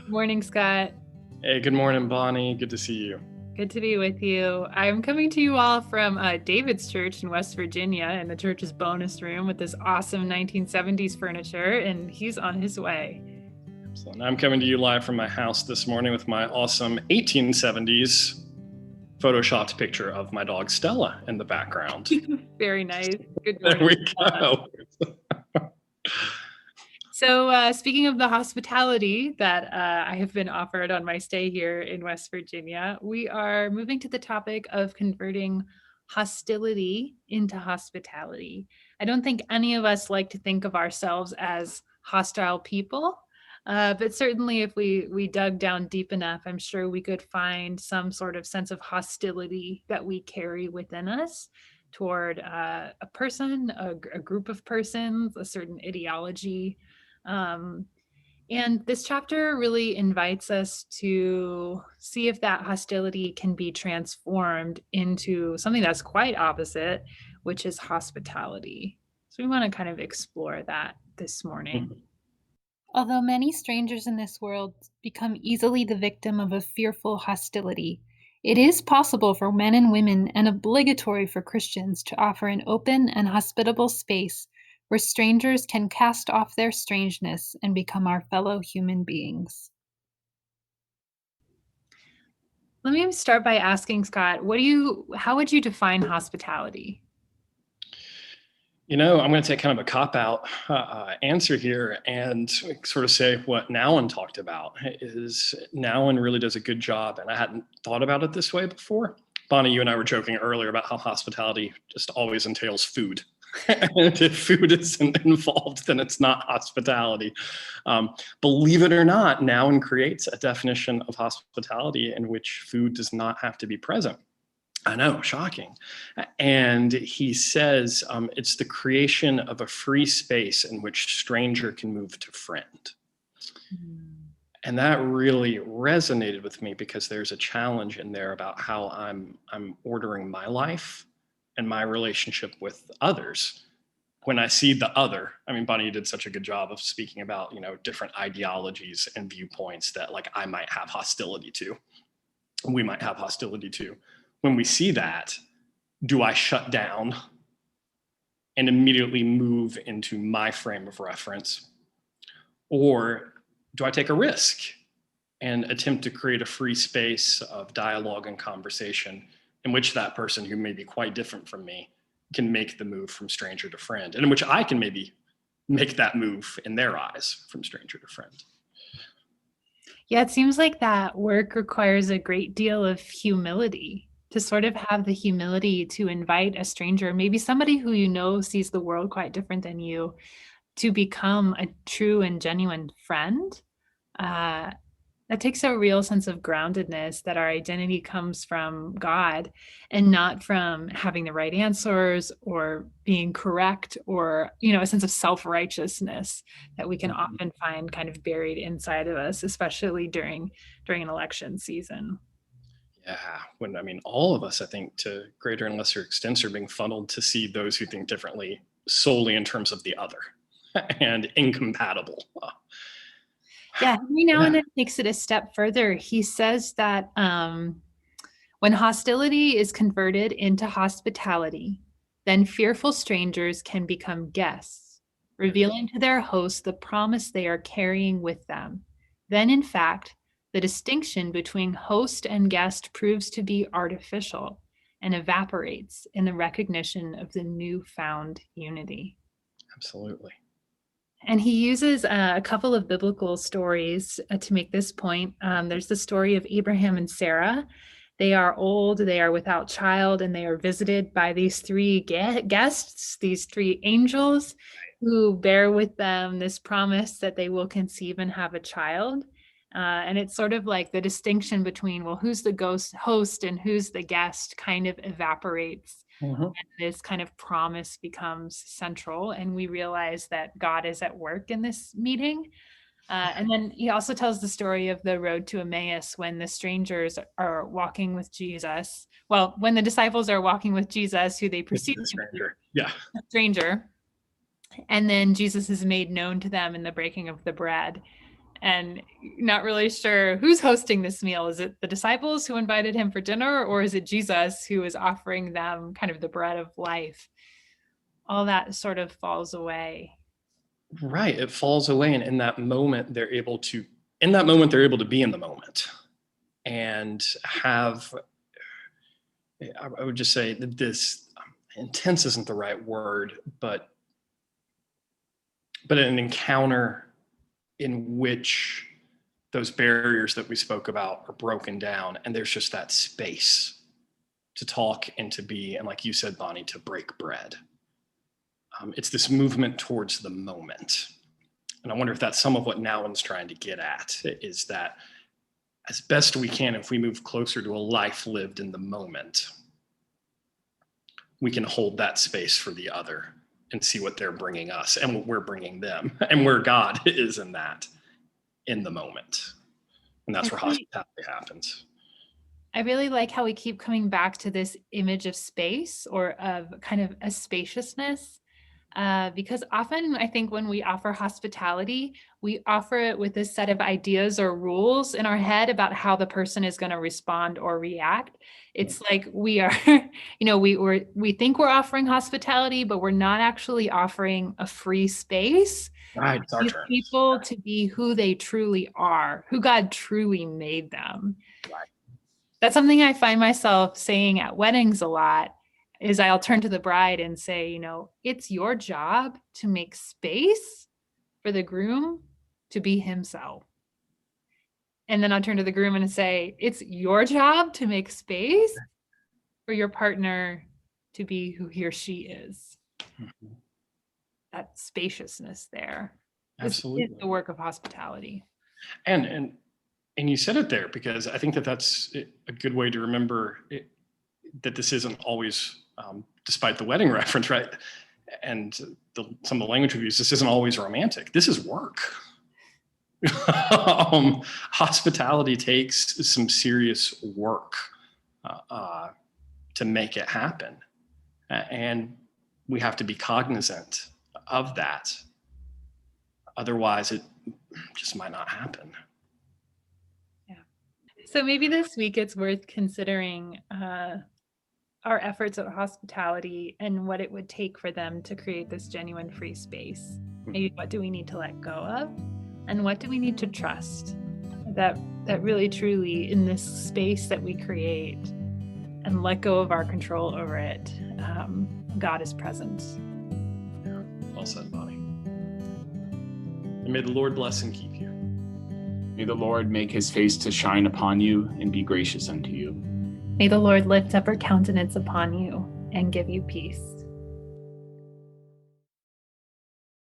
Morning, Scott. Hey, good morning, Bonnie. Good to see you. Good to be with you. I'm coming to you all from David's Church in West Virginia in the church's bonus room with this awesome 1970s furniture, and he's on his way. Excellent. I'm coming to you live from my house this morning with my awesome 1870s photoshopped picture of my dog Stella in the background. Very nice. Good There morning. we go. So speaking of the hospitality that I have been offered on my stay here in West Virginia, we are moving to the topic of converting hostility into hospitality. I don't think any of us like to think of ourselves as hostile people, but certainly if we dug down deep enough, I'm sure we could find some sort of sense of hostility that we carry within us toward a person, a group of persons, a certain ideology. um, and this chapter really invites us to see if that hostility can be transformed into something that's quite opposite, which is hospitality. So we want to kind of explore that this morning. Although many strangers in this world become easily the victim of a fearful hostility, it is possible for men and women and obligatory for Christians to offer an open and hospitable space where strangers can cast off their strangeness and become our fellow human beings. Let me start by asking Scott, how would you define hospitality? I'm going to take kind of a cop-out answer here and sort of say what Nowen talked about. Is Nowen really does a good job, and I hadn't thought about it this way before. Bonnie, you and I were joking earlier about how hospitality just always entails food. And if food isn't involved, then it's not hospitality. Believe it or not, Nowen creates a definition of hospitality in which food does not have to be present. I know, shocking. And he says it's the creation of a free space in which stranger can move to friend. And that really resonated with me because there's a challenge in there about how I'm ordering my life and my relationship with others. When I see the other, Bonnie, you did such a good job of speaking about, different ideologies and viewpoints that like I might have hostility to, we might have hostility to. When we see that, do I shut down and immediately move into my frame of reference? Or do I take a risk and attempt to create a free space of dialogue and conversation in which that person who may be quite different from me can make the move from stranger to friend, and in which I can maybe make that move in their eyes from stranger to friend? Yeah, it seems like that work requires a great deal of humility, to sort of have the humility to invite a stranger, maybe somebody who you know sees the world quite different than you, to become a true and genuine friend. That takes a real sense of groundedness, that our identity comes from God and not from having the right answers or being correct, or, a sense of self-righteousness that we can often find kind of buried inside of us, especially during an election season. Yeah, all of us, I think, to greater and lesser extents, are being funneled to see those who think differently solely in terms of the other and incompatible. Yeah, every now and then takes it a step further. He says that when hostility is converted into hospitality, then fearful strangers can become guests, revealing to their hosts the promise they are carrying with them. Then, in fact, the distinction between host and guest proves to be artificial and evaporates in the recognition of the newfound unity. Absolutely. And he uses a couple of biblical stories to make this point. There's the story of Abraham and Sarah. They are old, they are without child, and they are visited by these three guests, these three angels, who bear with them this promise that they will conceive and have a child. And it's sort of like the distinction between, well, who's the host and who's the guest kind of evaporates. And this kind of promise becomes central, and we realize that God is at work in this meeting. And then he also tells the story of the road to Emmaus, when the strangers are walking with Jesus. Well, when the disciples are walking with Jesus, who they perceive to be a stranger. And then Jesus is made known to them in the breaking of the bread. and not really sure who's hosting this meal. Is it the disciples who invited him for dinner, or is it Jesus who is offering them kind of the bread of life? All that sort of falls away. Right. It falls away. And in that moment, they're able to be in the moment and have, I would just say that this intense isn't the right word, but an encounter in which those barriers that we spoke about are broken down, and there's just that space to talk and to be, and like you said, Bonnie, to break bread. It's this movement towards the moment. And I wonder if that's some of what Nouwen's trying to get at, is that as best we can, if we move closer to a life lived in the moment, we can hold that space for the other and see what they're bringing us and what we're bringing them, and where God is in that, in the moment. And that's where hospitality happens. I really like how we keep coming back to this image of space, or of kind of a spaciousness. Because often I think when we offer hospitality, we offer it with this set of ideas or rules in our head about how the person is going to respond or react. It's like we are, we think we're offering hospitality, but we're not actually offering a free space Right, for these people to be who they truly are, who God truly made them. Right. That's something I find myself saying at weddings a lot. Is I'll turn to the bride and say, it's your job to make space for the groom to be himself. And then I'll turn to the groom and say, it's your job to make space for your partner to be who he or she is. Mm-hmm. That spaciousness there. Absolutely. Is the work of hospitality. And you said it there, because I think that's a good way to remember that this isn't always, despite the wedding reference, right? And some of the language we've used, this isn't always romantic. This is work. Hospitality takes some serious work to make it happen. And we have to be cognizant of that. Otherwise, it just might not happen. So maybe this week it's worth considering our efforts at hospitality and what it would take for them to create this genuine free space. Maybe what do we need to let go of, and what do we need to trust that really truly in this space that we create and let go of our control over it, God is present. Yeah, well said, Bonnie. And may the Lord bless and keep you. May the Lord make his face to shine upon you and be gracious unto you. May the Lord lift up her countenance upon you and give you peace.